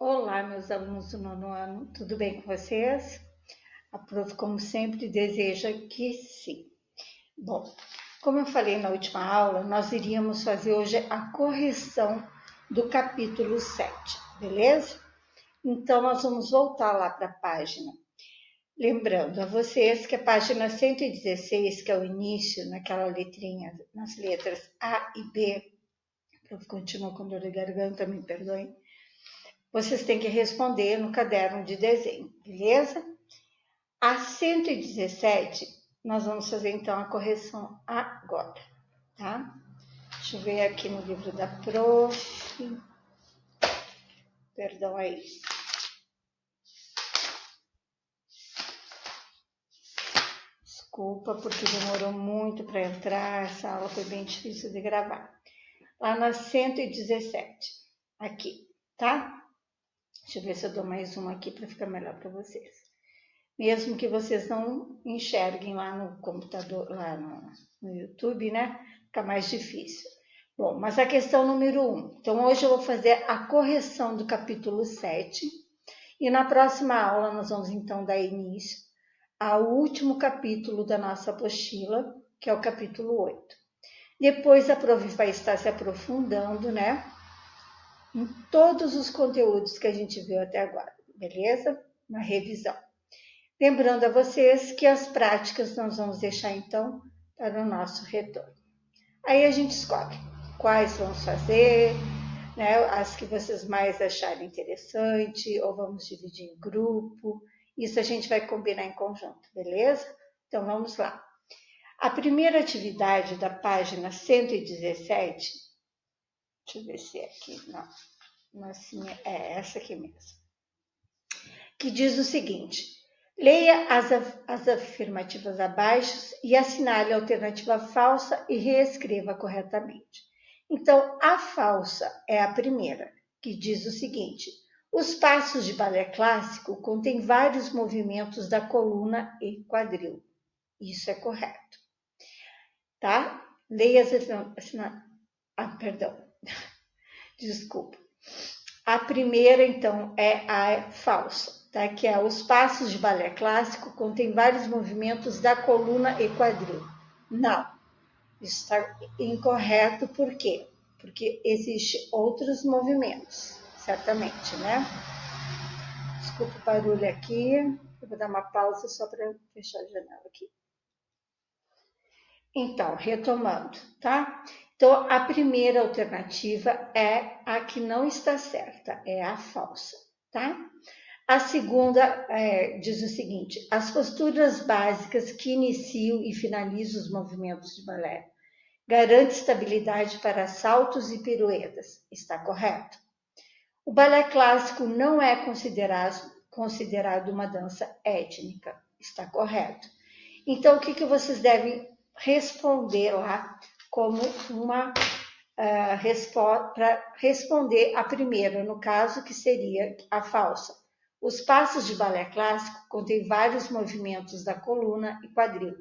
Olá, meus alunos do nono ano, tudo bem com vocês? A prof, como sempre, deseja que sim. Bom, como eu falei na última aula, nós iríamos fazer hoje a correção do capítulo 7, beleza? Então, nós vamos voltar lá para a página. Lembrando a vocês que a página 116, que é o início, naquela letrinha, nas letras A e B, a prof continua com dor de garganta, me perdoem. Vocês têm que responder no caderno de desenho, beleza? A 117, nós vamos fazer então a correção agora, tá? Deixa eu ver aqui no livro da prof. Perdão aí. Desculpa, porque demorou muito para entrar, essa aula foi bem difícil de gravar. Lá na 117, aqui, tá? Deixa eu ver se eu dou mais uma aqui para ficar melhor para vocês. Mesmo que vocês não enxerguem lá no computador, lá no YouTube, né? Fica mais difícil. Bom, mas a questão número 1. Então, hoje eu vou fazer a correção do capítulo 7. E na próxima aula, nós vamos então dar início ao último capítulo da nossa apostila, que é o capítulo 8. Depois, a prof vai estar se aprofundando, né? Em todos os conteúdos que a gente viu até agora, beleza? Na revisão. Lembrando a vocês que as práticas nós vamos deixar então para o nosso retorno. Aí a gente escolhe quais vamos fazer, né, as que vocês mais acharem interessante, ou vamos dividir em grupo. Isso a gente vai combinar em conjunto, beleza? Então vamos lá. A primeira atividade da página 117, deixa eu ver se é aqui, não assim, é essa aqui mesmo, que diz o seguinte: leia as afirmativas abaixo e assinale a alternativa falsa e reescreva corretamente. Então, a falsa é a primeira, que diz o seguinte: os passos de balé clássico contêm vários movimentos da coluna e quadril. Isso é correto. Tá? Leia perdão. Desculpa. A primeira, então, é a falsa. Tá? Que é os passos de balé clássico contêm vários movimentos da coluna e quadril. Não, isso está incorreto, por quê? Porque existem outros movimentos, certamente, né? Desculpa o barulho aqui, eu vou dar uma pausa só para fechar a janela aqui. Então, retomando, tá? Então, a primeira alternativa é a que não está certa, é a falsa, tá? A segunda diz o seguinte: as posturas básicas que iniciam e finalizam os movimentos de balé garante estabilidade para saltos e piruetas. Está correto? O balé clássico não é considerado uma dança étnica. Está correto? Então, o que vocês devem responder lá como uma resposta para responder a primeira, no caso, que seria a falsa. Os passos de balé clássico contêm vários movimentos da coluna e quadril.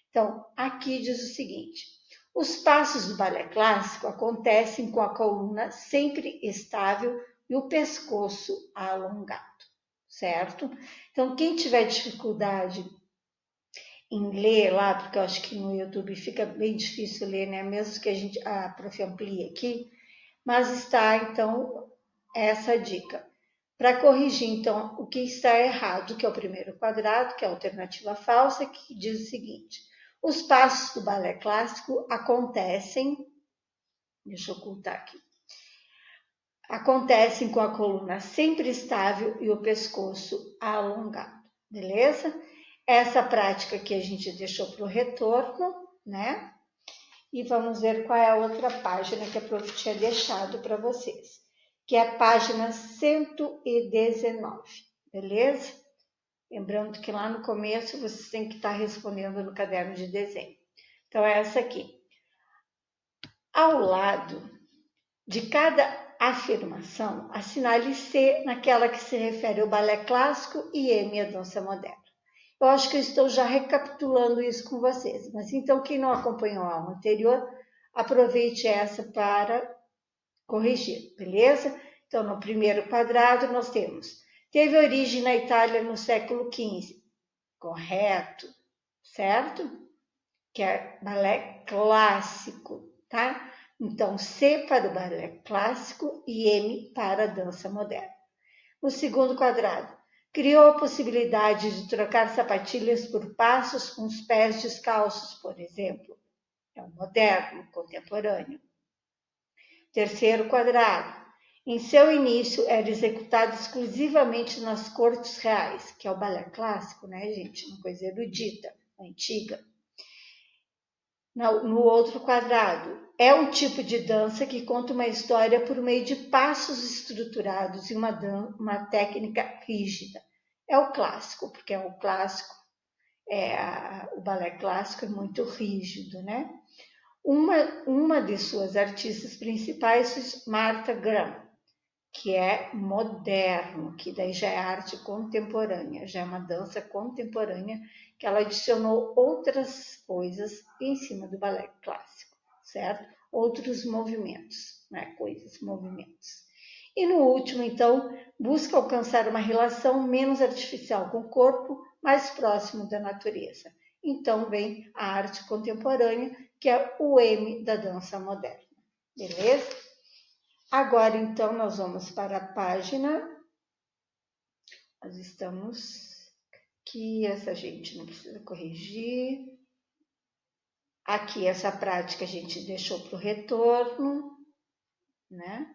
Então, aqui diz o seguinte: os passos do balé clássico acontecem com a coluna sempre estável e o pescoço alongado, certo? Então, quem tiver dificuldade em ler lá, porque eu acho que no YouTube fica bem difícil ler, né? Mesmo que a prof amplie aqui, mas está, então, essa dica. Para corrigir, então, o que está errado, que é o primeiro quadrado, que é a alternativa falsa, que diz o seguinte: os passos do balé clássico acontecem, deixa eu ocultar aqui, acontecem com a coluna sempre estável e o pescoço alongado, beleza? Essa prática que a gente deixou para o retorno, né? E vamos ver qual é a outra página que a prof tinha deixado para vocês, que é a página 119, beleza? Lembrando que lá no começo vocês têm que estar respondendo no caderno de desenho. Então, é essa aqui. Ao lado de cada afirmação, assinale C naquela que se refere ao balé clássico e M à dança moderna. Eu acho que eu estou já recapitulando isso com vocês, mas então quem não acompanhou a aula anterior, aproveite essa para corrigir, beleza? Então, no primeiro quadrado, nós temos, teve origem na Itália no século XV. Correto, certo? Que é balé clássico, tá? Então, C para o balé clássico e M para a dança moderna. No segundo quadrado, criou a possibilidade de trocar sapatilhas por passos com os pés descalços, por exemplo. É o moderno, contemporâneo. Terceiro quadrado, em seu início era executado exclusivamente nas cortes reais, que é o balé clássico, né, gente? Uma coisa erudita, antiga. No outro quadrado, é um tipo de dança que conta uma história por meio de passos estruturados e uma técnica rígida. É o clássico, porque o clássico, o balé clássico é muito rígido, né? Uma de suas artistas principais é Martha Graham, que é moderno, que daí já é arte contemporânea, já é uma dança contemporânea, que ela adicionou outras coisas em cima do balé clássico, certo? Outros movimentos, né? Coisas, movimentos. E no último, então, busca alcançar uma relação menos artificial com o corpo, mais próximo da natureza. Então vem a arte contemporânea, que é o M da dança moderna. Beleza? Agora, então, nós vamos para a página. Nós estamos aqui, essa gente não precisa corrigir. Aqui, essa prática a gente deixou para o retorno, né?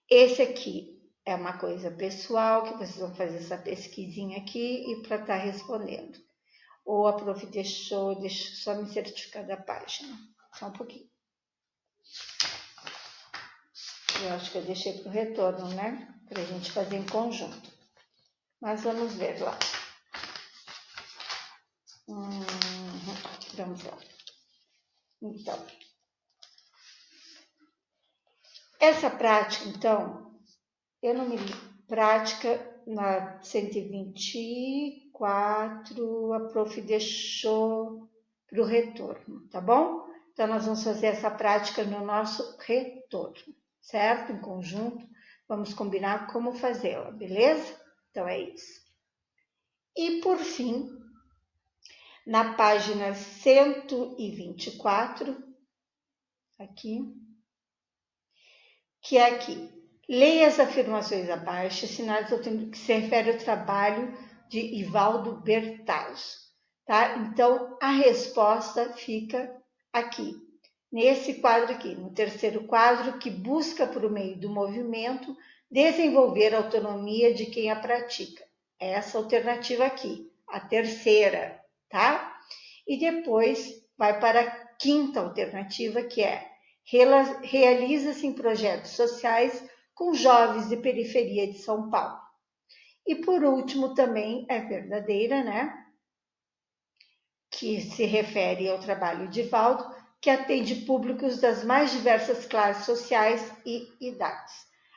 Esse aqui é uma coisa pessoal, que vocês vão fazer essa pesquisinha aqui e para estar respondendo. Ou a prof deixa só me certificar da página. Só um pouquinho. Eu acho que eu deixei para o retorno, né? Para a gente fazer em conjunto. Mas vamos ver lá. Vamos lá. Então, essa prática, então, eu não me prática na 124, a prof deixou para o retorno, tá bom? Então, nós vamos fazer essa prática no nosso retorno, certo? Em conjunto, vamos combinar como fazê-la, beleza? Então, é isso. E, por fim, na página 124, aqui, que é aqui. Leia as afirmações abaixo, assinaladas que se refere ao trabalho de Ivaldo Bertazzo, tá? Então, a resposta fica aqui, nesse quadro aqui, no terceiro quadro, que busca, por meio do movimento, desenvolver a autonomia de quem a pratica. Essa alternativa aqui, a terceira, tá? E depois vai para a quinta alternativa, que é realiza-se em projetos sociais com jovens de periferia de São Paulo. E por último também é verdadeira, né? Que se refere ao trabalho de Valdo, que atende públicos das mais diversas classes sociais e idades.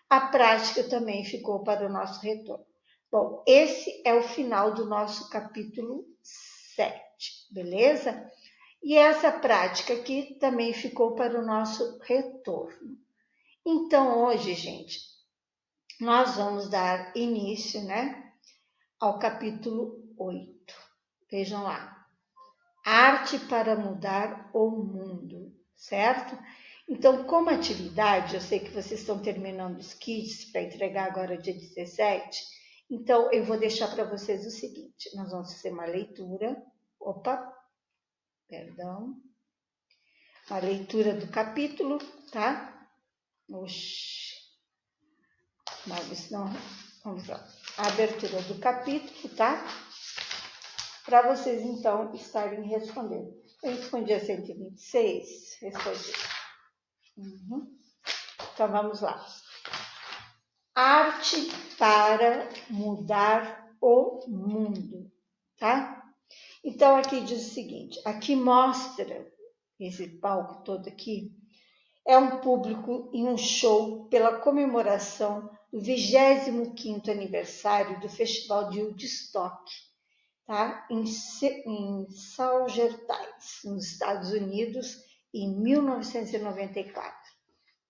A prática também ficou para o nosso retorno. Bom, esse é o final do nosso capítulo 7, beleza? E essa prática aqui também ficou para o nosso retorno. Então, hoje, gente, nós vamos dar início, né, ao capítulo 8. Vejam lá. Arte para mudar o mundo, certo? Então, como atividade, eu sei que vocês estão terminando os kits para entregar agora dia 17, então eu vou deixar para vocês o seguinte, nós vamos fazer uma leitura, a leitura do capítulo, tá? Mas não, vamos lá. A abertura do capítulo, tá? Para vocês, então, estarem respondendo. Eu respondi a 126, respondi. Então, vamos lá. Arte para mudar o mundo, tá? Então, aqui diz o seguinte, aqui mostra, esse palco todo aqui, é um público em um show pela comemoração do 25º aniversário do Festival de Woodstock, tá? Em Saugerties, nos Estados Unidos, em 1994.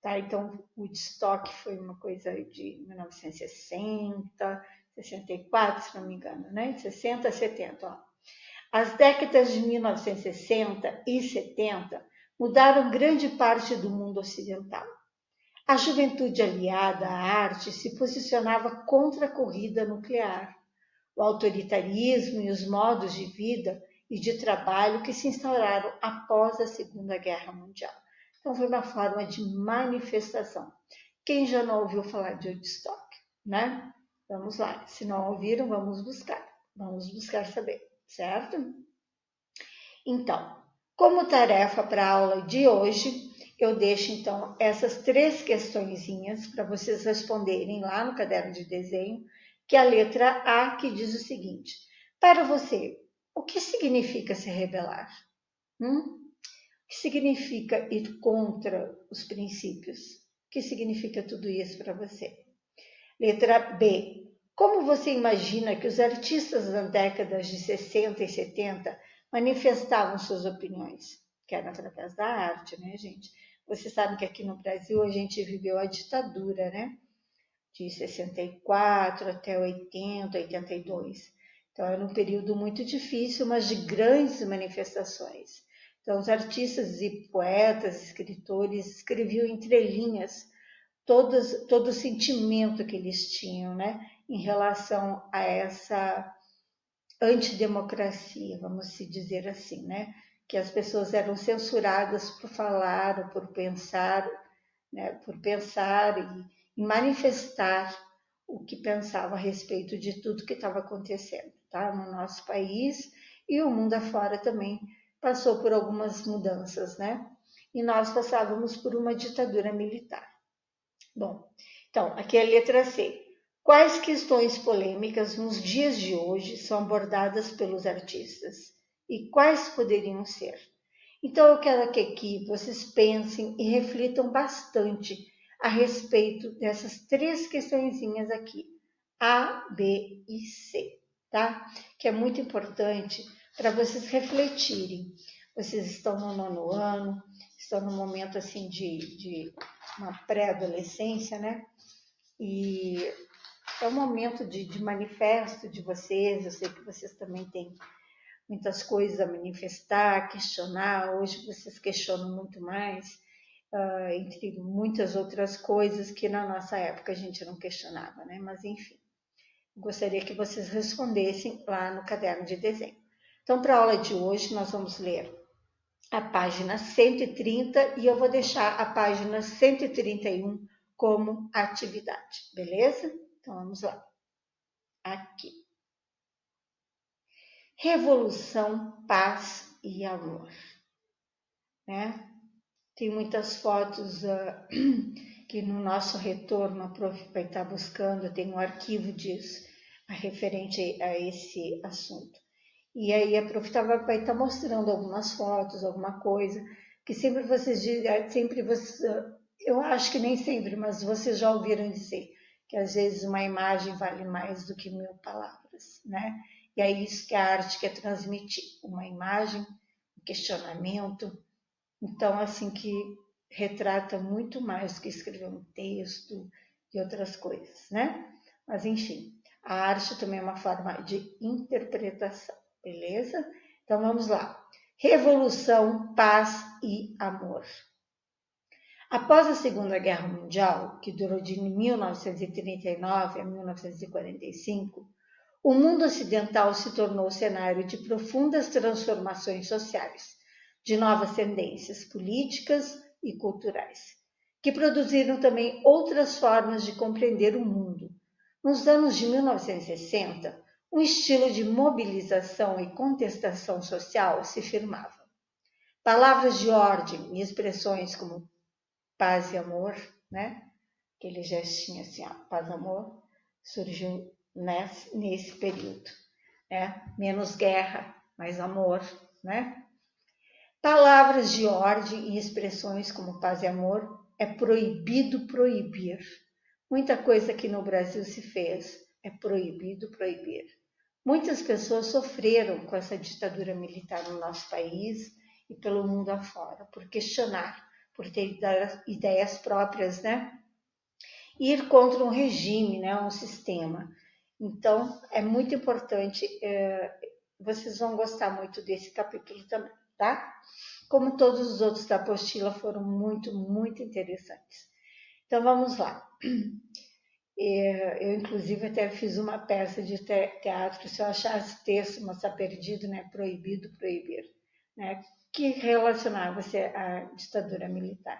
tá? Então, Woodstock foi uma coisa de 1960, 64, se não me engano, né? 60, 70, ó. As décadas de 1960 e 70 mudaram grande parte do mundo ocidental. A juventude aliada à arte se posicionava contra a corrida nuclear, o autoritarismo e os modos de vida e de trabalho que se instauraram após a Segunda Guerra Mundial. Então, foi uma forma de manifestação. Quem já não ouviu falar de Woodstock, né? Vamos lá. Se não ouviram, vamos buscar saber, certo? Então, como tarefa para a aula de hoje, eu deixo então essas 3 questõezinhas para vocês responderem lá no caderno de desenho, que é a letra A, que diz o seguinte: para você, o que significa se rebelar? O que significa ir contra os princípios? O que significa tudo isso para você? Letra B. Como você imagina que os artistas das décadas de 60 e 70 manifestavam suas opiniões? Que era através da arte, né, gente? Você sabe que aqui no Brasil a gente viveu a ditadura, né? De 64 até 80, 82. Então era um período muito difícil, mas de grandes manifestações. Então os artistas e poetas, escritores escreviam entre linhas todo o sentimento que eles tinham, né, em relação a essa antidemocracia, vamos se dizer assim, né, que as pessoas eram censuradas por falar ou por pensar, né, e manifestar o que pensavam a respeito de tudo que estava acontecendo, tá, no nosso país, e o mundo afora também passou por algumas mudanças, né, e nós passávamos por uma ditadura militar. Bom, então, aqui é a letra C. Quais questões polêmicas nos dias de hoje são abordadas pelos artistas? E quais poderiam ser? Então, eu quero que aqui vocês pensem e reflitam bastante a respeito dessas 3 questõezinhas aqui, A, B e C, tá? Que é muito importante para vocês refletirem. Vocês estão no 9º ano, estão num momento assim de uma pré-adolescência, né? E é um momento de manifesto de vocês. Eu sei que vocês também têm muitas coisas a manifestar, questionar. Hoje vocês questionam muito mais, entre muitas outras coisas que na nossa época a gente não questionava, né? Mas enfim, gostaria que vocês respondessem lá no caderno de desenho. Então, para a aula de hoje, nós vamos ler a página 130 e eu vou deixar a página 131 como atividade, beleza? Então vamos lá. Aqui. Revolução, paz e amor. Né? Tem muitas fotos que no nosso retorno a Prof vai estar buscando, tem um arquivo disso, referente a esse assunto. E aí a Prof vai estar mostrando algumas fotos, alguma coisa, que sempre vocês dizem, eu acho que nem sempre, mas vocês já ouviram dizer que às vezes uma imagem vale mais do que 1000 palavras, né? E é isso que a arte quer transmitir, uma imagem, um questionamento. Então, assim, que retrata muito mais do que escrever um texto e outras coisas, né? Mas, enfim, a arte também é uma forma de interpretação, beleza? Então, vamos lá. Revolução, paz e amor. Após a Segunda Guerra Mundial, que durou de 1939 a 1945, o mundo ocidental se tornou cenário de profundas transformações sociais, de novas tendências políticas e culturais, que produziram também outras formas de compreender o mundo. Nos anos de 1960, um estilo de mobilização e contestação social se firmava. Palavras de ordem e expressões como paz e amor, né? Aquele gestinho assim, ó, paz e amor, surgiu nesse período, né? Menos guerra, mais amor, né? Palavras de ordem e expressões como paz e amor é proibido proibir. Muita coisa que no Brasil se fez é proibido proibir. Muitas pessoas sofreram com essa ditadura militar no nosso país e pelo mundo afora, por questionar, por ter ideias próprias, né? Ir contra um regime, né? Um sistema. Então, é muito importante, vocês vão gostar muito desse capítulo também, tá? Como todos os outros da apostila foram muito, muito interessantes. Então, vamos lá. Eu, inclusive, até fiz uma peça de teatro, se eu achasse texto, mas está perdido, né? Proibido, proibir, né? Que relacionava-se à ditadura militar.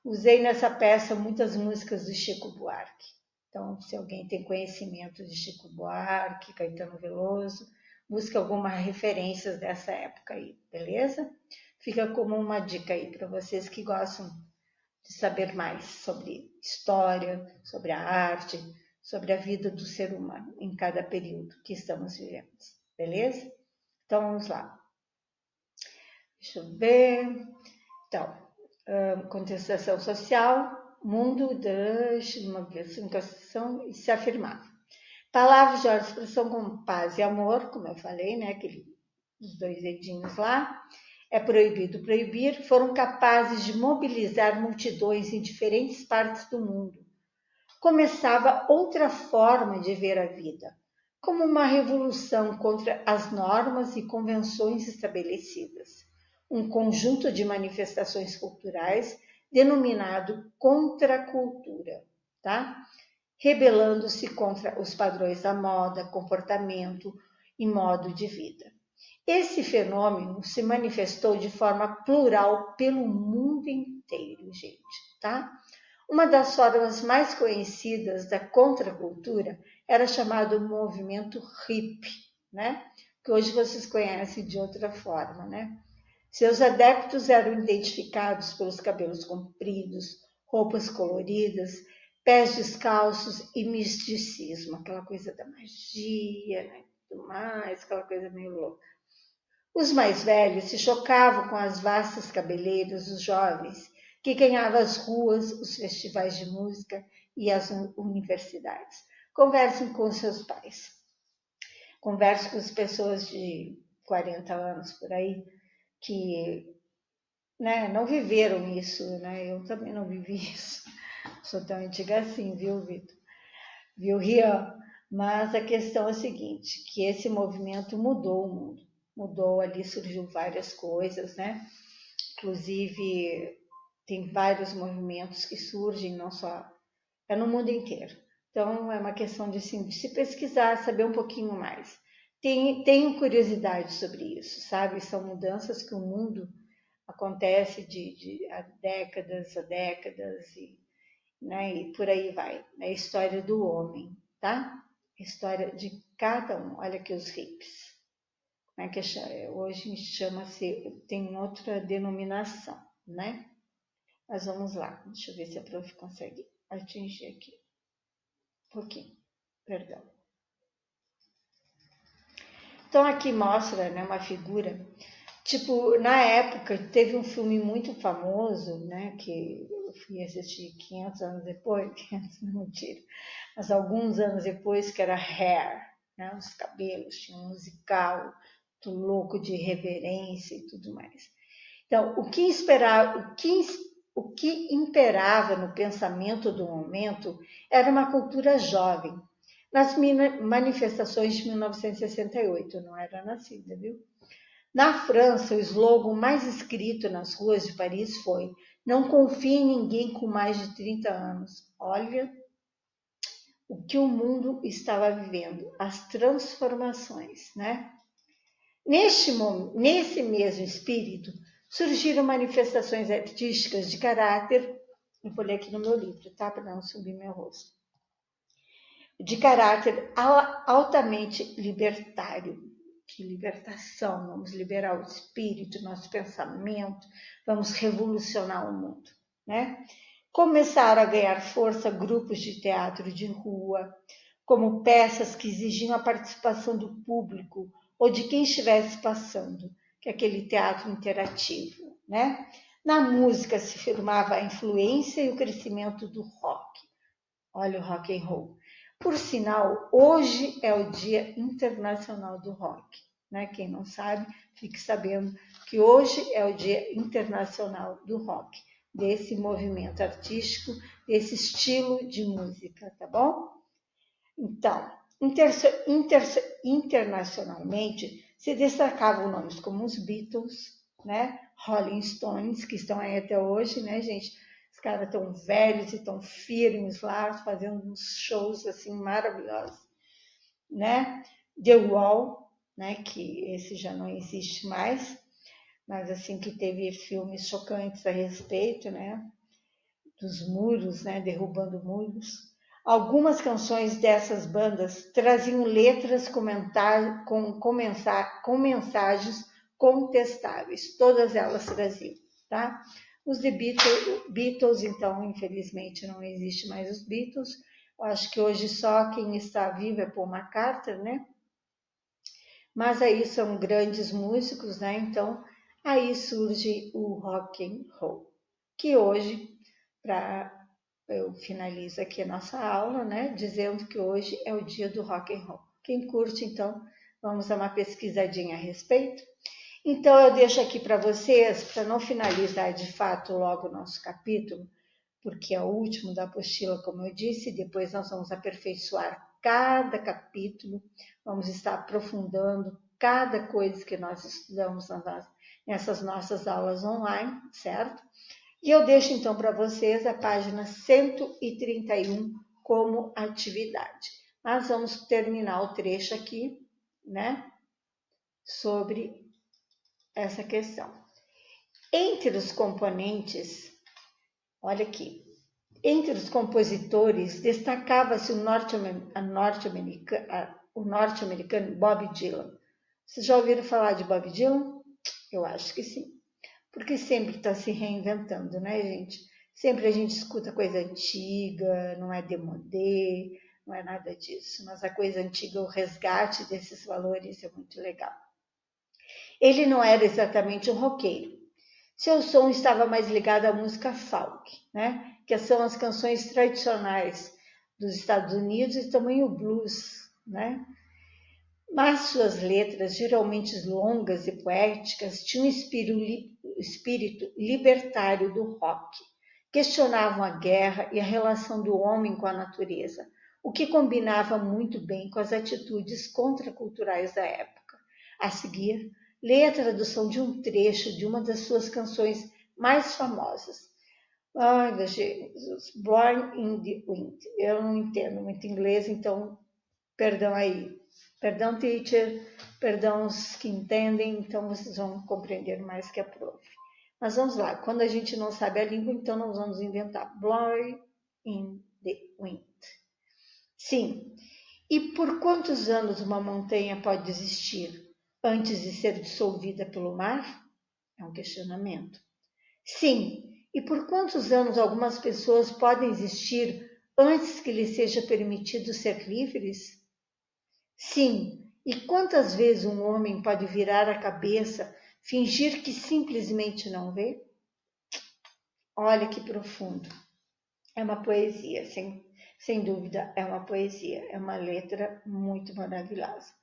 Usei nessa peça muitas músicas do Chico Buarque. Então, se alguém tem conhecimento de Chico Buarque, Caetano Veloso, busque algumas referências dessa época aí, beleza? Fica como uma dica aí para vocês que gostam de saber mais sobre história, sobre a arte, sobre a vida do ser humano em cada período que estamos vivendo, beleza? Então, vamos lá. Deixa eu ver. Então, contestação social, mundo da comunicação e se afirmar. Palavras de ordem de expressão como paz e amor, como eu falei, né? Os dois dedinhos lá. É proibido proibir, foram capazes de mobilizar multidões em diferentes partes do mundo. Começava outra forma de ver a vida, como uma revolução contra as normas e convenções estabelecidas. Um conjunto de manifestações culturais denominado contracultura, tá? Rebelando-se contra os padrões da moda, comportamento e modo de vida. Esse fenômeno se manifestou de forma plural pelo mundo inteiro, gente, tá? Uma das formas mais conhecidas da contracultura era chamado movimento hippie, né? Que hoje vocês conhecem de outra forma, né? Seus adeptos eram identificados pelos cabelos compridos, roupas coloridas, pés descalços e misticismo, aquela coisa da magia, né? Tudo mais, aquela coisa meio louca. Os mais velhos se chocavam com as vastas cabeleiras dos jovens, que ganhavam as ruas, os festivais de música e as universidades. Conversem com seus pais. Converse com as pessoas de 40 anos por aí, que, né, não viveram isso, né? Eu também não vivi isso. Sou tão antiga assim, viu, Vitor? Viu, Rian? Mas a questão é a seguinte, que esse movimento mudou o mundo. Mudou ali, surgiu várias coisas, né? Inclusive, tem vários movimentos que surgem, não só... É no mundo inteiro. Então, é uma questão de, assim, de se pesquisar, saber um pouquinho mais. Tenho curiosidade sobre isso, sabe? São mudanças que o mundo acontece de décadas a décadas, né? E por aí vai. É a história do homem, tá? A história de cada um. Olha aqui os hippies. Né, que hoje chama-se, tem outra denominação, né? Mas vamos lá, deixa eu ver se a prof consegue atingir aqui. Um pouquinho, perdão. Então aqui mostra, né, uma figura, tipo, na época teve um filme muito famoso, né, que eu fui assistir 500 anos depois, 500 não, mentira, mas alguns anos depois, que era Hair, né, os cabelos, tinha um musical, louco de reverência e tudo mais. Então, o que imperava no pensamento do momento era uma cultura jovem. Nas manifestações de 1968, eu não era nascida, viu? Na França, o slogan mais escrito nas ruas de Paris foi: "Não confie em ninguém com mais de 30 anos". Olha o que o mundo estava vivendo, as transformações, né? Nesse mesmo espírito, surgiram manifestações artísticas de caráter, vou ler aqui no meu livro, tá? Para não subir meu rosto. De caráter altamente libertário. Que libertação! Vamos liberar o espírito, nosso pensamento, vamos revolucionar o mundo, né? Começaram a ganhar força grupos de teatro de rua, como peças que exigiam a participação do público ou de quem estivesse passando, que é aquele teatro interativo, né? Na música se firmava a influência e o crescimento do rock. Olha o rock and roll. Por sinal, hoje é o Dia Internacional do Rock, né? Quem não sabe, fique sabendo que hoje é o Dia Internacional do Rock. desse movimento artístico, desse estilo de música, tá bom? Então, internacionalmente, se destacavam nomes como os Beatles, né? Rolling Stones, que estão aí até hoje, né, gente? Os caras tão velhos e tão firmes lá, fazendo uns shows assim maravilhosos, né? The Wall, né? Que esse já não existe mais, mas assim que teve filmes chocantes a respeito, né? Dos muros, né? Derrubando muros. Algumas canções dessas bandas traziam letras com mensagens contestáveis, todas elas traziam, tá? Os The Beatles, então, infelizmente não existe mais os Beatles. Eu acho que hoje só quem está vivo é Paul McCartney, né? Mas aí são grandes músicos, né? Então, aí surge o rock and roll, que hoje, eu finalizo aqui a nossa aula, né? Dizendo que hoje é o dia do rock and roll. Quem curte, então, vamos dar uma pesquisadinha a respeito. Então, eu deixo aqui para vocês, para não finalizar de fato logo o nosso capítulo, porque é o último da apostila, como eu disse, depois nós vamos aperfeiçoar cada capítulo, vamos estar aprofundando cada coisa que nós estudamos nessas nossas aulas online, certo? E eu deixo então para vocês a página 131 como atividade. Mas vamos terminar o trecho aqui, né, sobre essa questão. Entre os componentes, olha aqui, entre os compositores destacava-se o norte-americano Bob Dylan. Vocês já ouviram falar de Bob Dylan? Eu acho que sim, porque sempre está se reinventando, né, gente? Sempre a gente escuta coisa antiga, não é demodê, não é nada disso, mas a coisa antiga, o resgate desses valores é muito legal. Ele não era exatamente um roqueiro. Seu som estava mais ligado à música folk, né? Que são as canções tradicionais dos Estados Unidos e também o blues, né? Mas suas letras, geralmente longas e poéticas, tinham um espírito libertário do rock. Questionavam a guerra e a relação do homem com a natureza, o que combinava muito bem com as atitudes contraculturais da época. A seguir, leia a tradução de um trecho de uma das suas canções mais famosas. Ai, meu Jesus, Born in the Wind. Eu não entendo muito inglês, então, perdão aí. Perdão, teacher, perdão os que entendem, então vocês vão compreender mais que a prof. Mas vamos lá, quando a gente não sabe a língua, então nós vamos inventar. Blowing in the Wind. Sim, e por quantos anos uma montanha pode existir antes de ser dissolvida pelo mar? É um questionamento. Sim, e por quantos anos algumas pessoas podem existir antes que lhes seja permitido ser livres? Sim, e quantas vezes um homem pode virar a cabeça, fingir que simplesmente não vê? Olha que profundo. É uma poesia, sem dúvida, é uma poesia, é uma letra muito maravilhosa.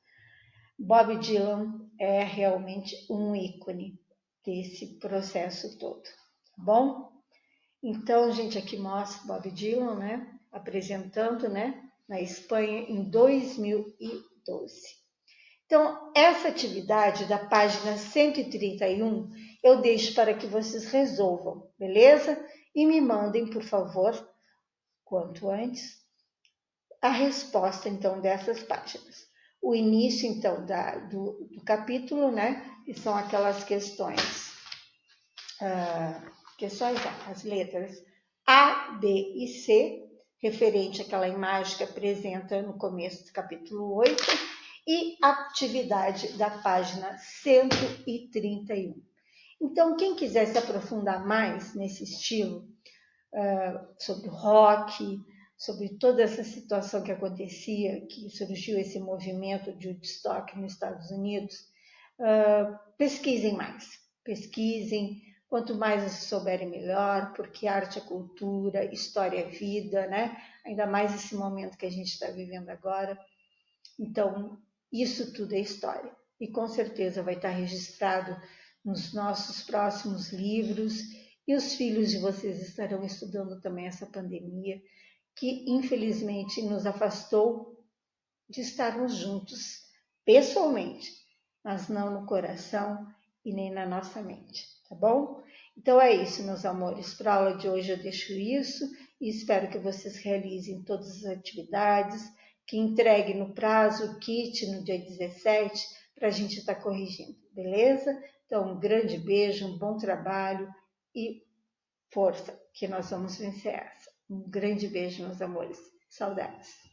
Bob Dylan é realmente um ícone desse processo todo, tá bom? Então, gente, aqui mostra Bob Dylan, né, apresentando, né, na Espanha em 2012. Então, essa atividade da página 131 eu deixo para que vocês resolvam, beleza? E me mandem, por favor, quanto antes, a resposta, então, dessas páginas. O início, então, do capítulo, né? Que são aquelas questões, as letras A, B e C, referente àquela imagem que apresenta no começo do capítulo 8, e atividade da página 131. Então, quem quiser se aprofundar mais nesse estilo, sobre o rock, sobre toda essa situação que acontecia, que surgiu esse movimento de Woodstock nos Estados Unidos, pesquisem mais, pesquisem, quanto mais vocês souberem melhor, porque arte é cultura, história é vida, né? Ainda mais esse momento que a gente está vivendo agora. Então, isso tudo é história. E com certeza vai estar registrado nos nossos próximos livros e os filhos de vocês estarão estudando também essa pandemia, que infelizmente nos afastou de estarmos juntos pessoalmente, mas não no coração e nem na nossa mente, tá bom? Então é isso, meus amores. Para a aula de hoje eu deixo isso e espero que vocês realizem todas as atividades, que entreguem no prazo o kit no dia 17 para a gente estar corrigindo, beleza? Então, um grande beijo, um bom trabalho e força, que nós vamos vencer essa. Um grande beijo, meus amores. Saudades.